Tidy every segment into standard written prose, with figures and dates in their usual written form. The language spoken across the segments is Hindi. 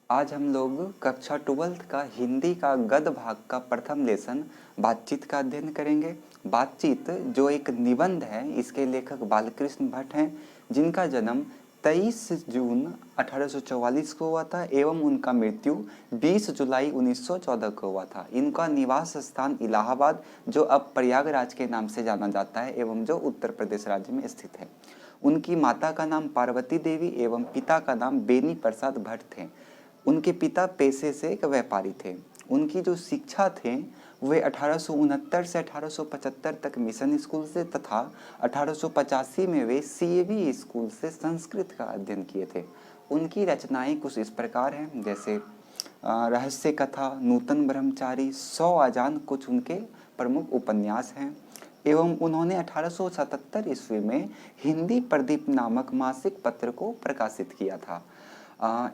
आज हम लोग कक्षा 12th का हिंदी का गद्य भाग का प्रथम लेसन बातचीत का अध्ययन करेंगे। बातचीत जो एक निबंध है, इसके लेखक बालकृष्ण भट्ट हैं, जिनका जन्म 23 जून 1844 को हुआ था एवं उनका मृत्यु 20 जुलाई 1914 को हुआ था। इनका निवास स्थान इलाहाबाद, जो अब प्रयागराज के नाम से जाना जाता है एवं जो उत्तर प्रदेश राज्य में स्थित है। उनकी माता का नाम पार्वती देवी एवं पिता का नाम बेनी प्रसाद भट्ट थे। उनके पिता पेशे से एक व्यापारी थे। उनकी जो शिक्षा थे वे 1869 से 1875 तक मिशन स्कूल से तथा 1885 में वे सीएबी स्कूल से संस्कृत का अध्ययन किए थे। उनकी रचनाएं कुछ इस प्रकार हैं, जैसे रहस्य कथा, नूतन ब्रह्मचारी, 100 अजान कुछ उनके प्रमुख उपन्यास हैं। एवं उन्होंने 1877 ईस्वी में हिंदी प्रदीप नामक मासिक पत्र को प्रकाशित किया था।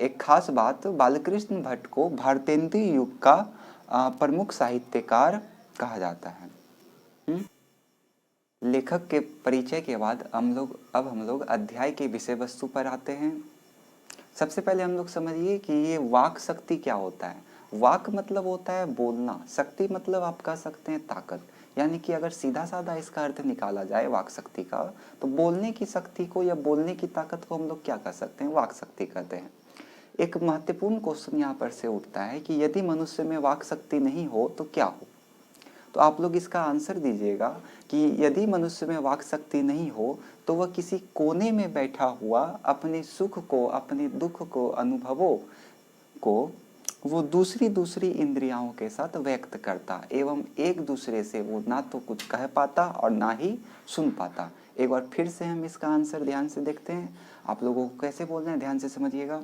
एक खास बात, बालकृष्ण भट्ट को भारतेंदु युग का प्रमुख साहित्यकार कहा जाता है। लेखक के परिचय के बाद हम लोग अध्याय के विषय वस्तु पर आते हैं। सबसे पहले हम लोग समझिए कि ये वाक शक्ति क्या होता है। वाक मतलब होता है बोलना, शक्ति मतलब आप कह सकते हैं ताकत। यानी कि अगर सीधा साधा इसका अर्थ निकाला जाए वाक शक्ति का, तो बोलने की शक्ति को या बोलने की ताकत को हम लोग क्या कह सकते हैं, वाक शक्ति कहते हैं। एक महत्वपूर्ण क्वेश्चन यहाँ पर से उठता है कि यदि मनुष्य में वाक शक्ति नहीं हो तो क्या हो। तो आप लोग इसका आंसर दीजिएगा कि यदि मनुष्य में वाक शक्ति नहीं हो तो वह किसी कोने में बैठा हुआ अपने सुख को, अपने दुख को, अनुभवों को वो दूसरी इंद्रियों के साथ व्यक्त करता एवं एक दूसरे से वो ना तो कुछ कह पाता और ना ही सुन पाता। एक बार फिर से हम इसका आंसर ध्यान से देखते हैं। आप लोगों को कैसे बोलना है, ध्यान से समझिएगा।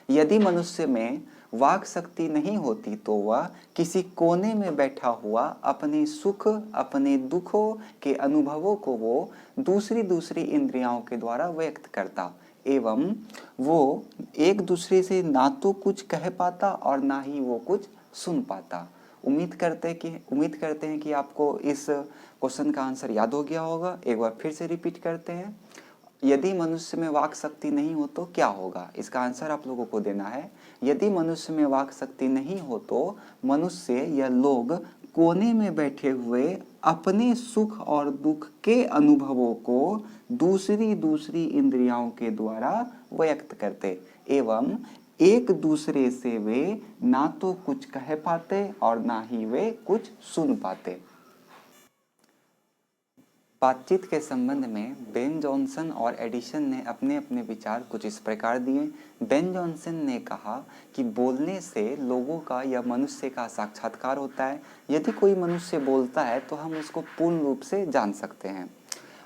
यदि मनुष्य में वाक शक्ति नहीं होती तो वह किसी कोने में बैठा हुआ अपने सुख, अपने दुखों के अनुभवों को वो दूसरी इंद्रियों के द्वारा व्यक्त करता एवं वो एक दूसरे से ना तो कुछ कह पाता और ना ही वो कुछ सुन पाता। उम्मीद करते हैं कि आपको इस क्वेश्चन का आंसर याद हो गया होगा। एक बार फिर से रिपीट करते हैं। यदि मनुष्य में वाक शक्ति नहीं हो तो क्या होगा, इसका आंसर आप लोगों को देना है। यदि मनुष्य में वाक शक्ति नहीं हो तो मनुष्य या लोग कोने में बैठे हुए अपने सुख और दुख के अनुभवों को दूसरी इंद्रियों के द्वारा व्यक्त करते एवं एक दूसरे से वे ना तो कुछ कह पाते और ना ही वे कुछ सुन पाते। बातचीत के संबंध में बेन जॉनसन और एडिसन ने अपने अपने विचार कुछ इस प्रकार दिए। बेन जॉनसन ने कहा कि बोलने से लोगों का या मनुष्य का साक्षात्कार होता है। यदि कोई मनुष्य बोलता है तो हम उसको पूर्ण रूप से जान सकते हैं।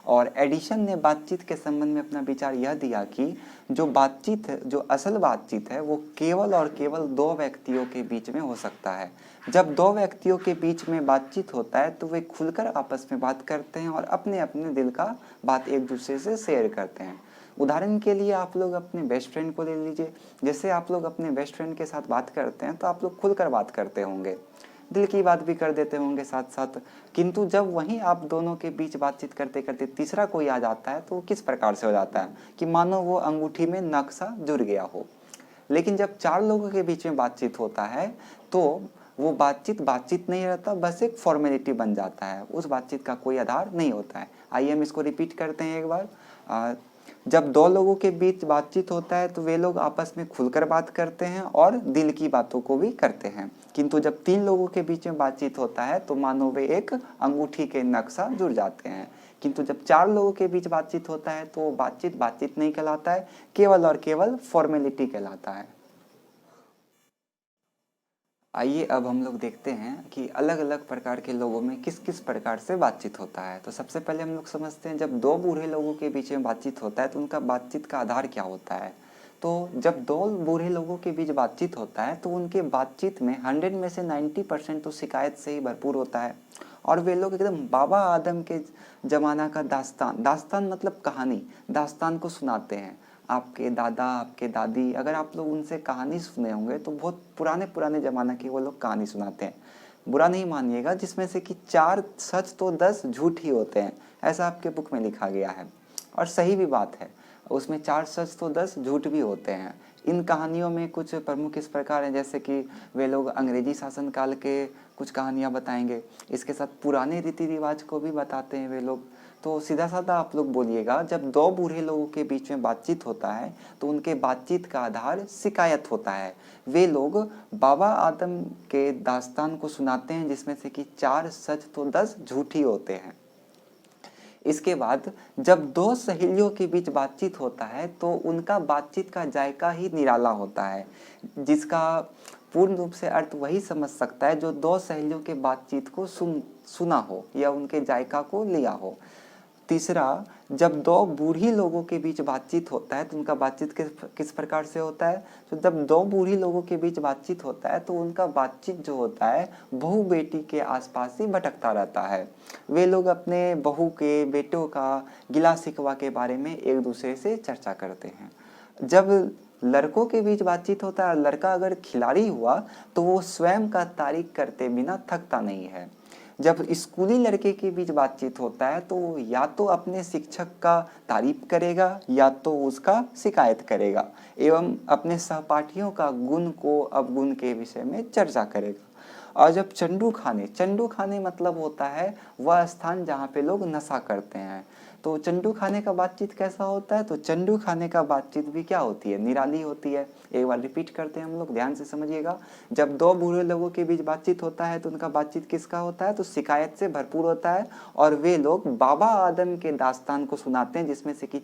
और एडिशन ने बातचीत के संबंध में अपना विचार यह दिया कि जो असल बातचीत है वो केवल और केवल दो व्यक्तियों के बीच में हो सकता है। जब दो व्यक्तियों के बीच में बातचीत होता है तो वे खुलकर आपस में बात करते हैं और अपने अपने दिल का बात एक दूसरे से शेयर करते हैं। उदाहरण के लिए आप लोग अपने बेस्ट फ्रेंड को ले लीजिए। जैसे आप लोग अपने बेस्ट फ्रेंड के साथ बात करते हैं तो आप लोग खुलकर बात करते होंगे, दिल की बात भी कर देते होंगे साथ साथ। किंतु जब वहीं आप दोनों के बीच बातचीत करते करते तीसरा कोई आ जाता है तो वो किस प्रकार से हो जाता है कि मानो वो अंगूठी में नक्शा जुड़ गया हो। लेकिन जब चार लोगों के बीच में बातचीत होता है तो वो बातचीत नहीं रहता, बस एक फॉर्मेलिटी बन जाता है, उस बातचीत का कोई आधार नहीं होता है। आइए हम इसको रिपीट करते हैं एक बार। जब दो लोगों के बीच बातचीत होता है तो वे लोग आपस में खुलकर बात करते हैं और दिल की बातों को भी करते हैं। किंतु जब तीन लोगों के बीच में बातचीत होता है तो मानो वे एक अंगूठी के नक्शा जुड़ जाते हैं। किंतु जब चार लोगों के बीच बातचीत होता है तो बातचीत नहीं कहलाता है, केवल और केवल फॉर्मेलिटी कहलाता है। आइए अब हम लोग देखते हैं कि अलग अलग प्रकार के लोगों में किस किस प्रकार से बातचीत होता है। तो सबसे पहले हम लोग समझते हैं, जब दो बूढ़े लोगों के बीच में बातचीत होता है तो उनका बातचीत का आधार क्या होता है। तो जब दो बूढ़े लोगों के बीच बातचीत होता है तो उनके बातचीत में 100 में से 90% तो शिकायत से ही भरपूर होता है। और वे लोग एकदम बाबा आदम के ज़माना का दास्तान मतलब कहानी, दास्तान को सुनाते हैं। आपके दादा, आपके दादी, अगर आप लोग उनसे कहानी सुने होंगे तो बहुत पुराने ज़माना की वो लोग कहानी सुनाते हैं। बुरा नहीं मानिएगा, जिसमें से कि 4 सच तो 10 झूठ ही होते हैं, ऐसा आपके बुक में लिखा गया है और सही भी बात है। उसमें 4 सच तो 10 झूठ भी होते हैं। इन कहानियों में कुछ प्रमुख इस प्रकार हैं, जैसे कि वे लोग अंग्रेजी शासनकाल के कुछ कहानियाँ बताएंगे, इसके साथ पुराने रीति रिवाज को भी बताते हैं वे लोग। तो सीधा साधा आप लोग बोलिएगा, जब दो बूढ़े लोगों के बीच में बातचीत होता है तो उनके बातचीत का आधार शिकायत होता है। वे लोग बाबा आदम के दास्तान को सुनाते हैं, जिसमें से कि 4 सच तो 10 झूठी होते हैं। इसके बाद जब दो सहेलियों के बीच बातचीत होता है तो उनका बातचीत का जायका ही निराला होता है, जिसका पूर्ण रूप से अर्थ वही समझ सकता है जो दो सहेलियों के बातचीत को सुना हो या उनके जायका को लिया हो। तीसरा, जब दो बूढ़ी लोगों के बीच बातचीत होता है तो उनका बातचीत किस प्रकार से होता है? तो जब दो बूढ़ी लोगों के बीच बातचीत होता है तो उनका बातचीत जो होता है बहू बेटी के आसपास ही भटकता रहता है। वे लोग अपने बहू के बेटों का गिला शिकवा के बारे में एक दूसरे से चर्चा करते हैं। जब लड़कों के बीच बातचीत होता है, लड़का अगर खिलाड़ी हुआ तो वो स्वयं का तारीफ करते बिना थकता नहीं है। जब स्कूली लड़के के बीच बातचीत होता है तो या तो अपने शिक्षक का तारीफ करेगा या तो उसका शिकायत करेगा एवं अपने सहपाठियों का गुण को अवगुण के विषय में चर्चा करेगा। और जब चंडू खाने मतलब होता है वह स्थान जहाँ पे लोग नशा करते हैं। तो चंडू खाने का बातचीत कैसा होता है? तो चंडू खाने का बातचीत भी क्या होती है? निराली होती है। एक बार रिपीट करते हैं हम लोग, ध्यान से समझिएगा। जब दो बूढ़े लोगों के बीच बातचीत होता है तो उनका बातचीत किसका होता है? तो शिकायत से भरपूर होता है और वे लोग बाबा आदम के दास्तान को सुनाते हैं, जिसमें से कि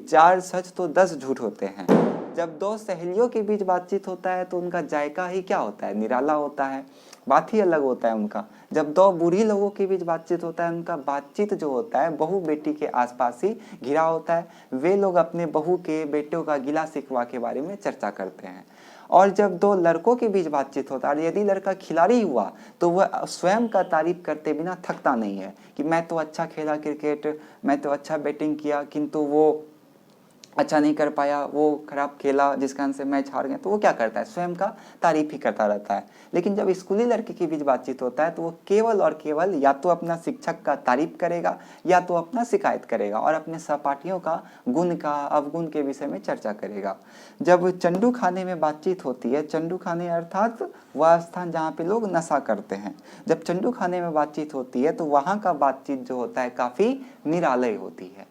4 सच तो 10 झूठ होते हैं। जब दो सहेलियों के बीच बातचीत होता है तो उनका जायका ही क्या होता है? निराला होता है, बात ही अलग होता है उनका। जब दो बूढ़ी लोगों के बीच बातचीत होता है उनका बातचीत जो होता है बहू बेटी के आसपास ही घिरा होता है। वे लोग अपने बहू के बेटों का गिला शिकवा के बारे में चर्चा करते हैं। और जब दो लड़कों के बीच बातचीत होता है, यदि लड़का खिलाड़ी हुआ तो वह स्वयं का तारीफ करते बिना थकता नहीं है कि मैं तो अच्छा खेला क्रिकेट, मैं तो अच्छा बैटिंग किया, किंतु वो अच्छा नहीं कर पाया, वो खराब खेला जिस कारण से मैच हार गए। तो वो क्या करता है? स्वयं का तारीफ ही करता रहता है। लेकिन जब स्कूली लड़के के बीच बातचीत होता है तो वो केवल और केवल या तो अपना शिक्षक का तारीफ करेगा या तो अपना शिकायत करेगा और अपने सहपाठियों का गुण का अवगुण के विषय में चर्चा करेगा। जब चंडू खाने में बातचीत होती है, चंडू खाने अर्थात वह स्थान जहाँ पे लोग नशा करते हैं, जब चंडू खाने में बातचीत होती है तो वहाँ का बातचीत जो होता है काफ़ी निरालय होती है।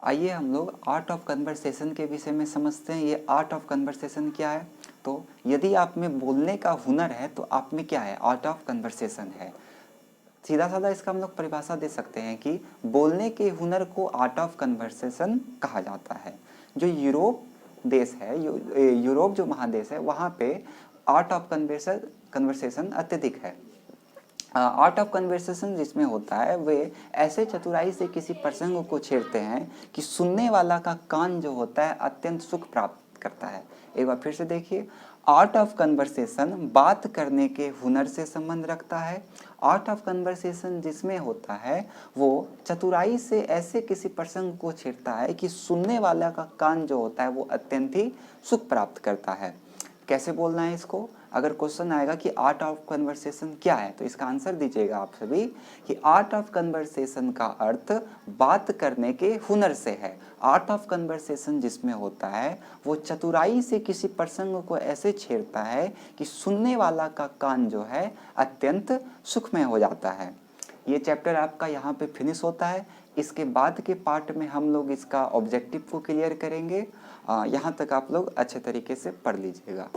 आइए हम लोग आर्ट ऑफ कन्वर्सेशन के विषय में समझते हैं। ये आर्ट ऑफ कन्वर्सेशन क्या है? तो यदि आप में बोलने का हुनर है तो आप में क्या है? आर्ट ऑफ कन्वर्सेशन है। सीधा साधा इसका हम लोग परिभाषा दे सकते हैं कि बोलने के हुनर को आर्ट ऑफ कन्वर्सेशन कहा जाता है। जो यूरोप देश है, यूरोप जो महादेश है, वहाँ पे आर्ट ऑफ कन्वर्सेशन अत्यधिक है। आर्ट ऑफ कन्वर्सेशन जिसमें होता है वे ऐसे चतुराई से किसी प्रसंग को छेड़ते हैं कि सुनने वाला का कान जो होता है अत्यंत सुख प्राप्त करता है। एक बार फिर से देखिए, आर्ट ऑफ कन्वर्सेशन बात करने के हुनर से संबंध रखता है। आर्ट ऑफ कन्वर्सेशन जिसमें होता है वो चतुराई से ऐसे किसी प्रसंग को छेड़ता है कि सुनने वाला का कान जो होता है वो अत्यंत ही सुख प्राप्त करता है। कैसे बोलना है इसको? अगर क्वेश्चन आएगा कि आर्ट ऑफ कन्वर्सेशन क्या है तो इसका आंसर दीजिएगा आप सभी कि आर्ट ऑफ कन्वर्सेशन का अर्थ बात करने के हुनर से है। आर्ट ऑफ कन्वर्सेशन जिसमें होता है वो चतुराई से किसी प्रसंग को ऐसे छेड़ता है कि सुनने वाला का कान जो है अत्यंत सुखमय हो जाता है। ये चैप्टर आपका यहाँ पे फिनिश होता है। इसके बाद के पार्ट में हम लोग इसका ऑब्जेक्टिव को क्लियर करेंगे। यहाँ तक आप लोग अच्छे तरीके से पढ़ लीजिएगा।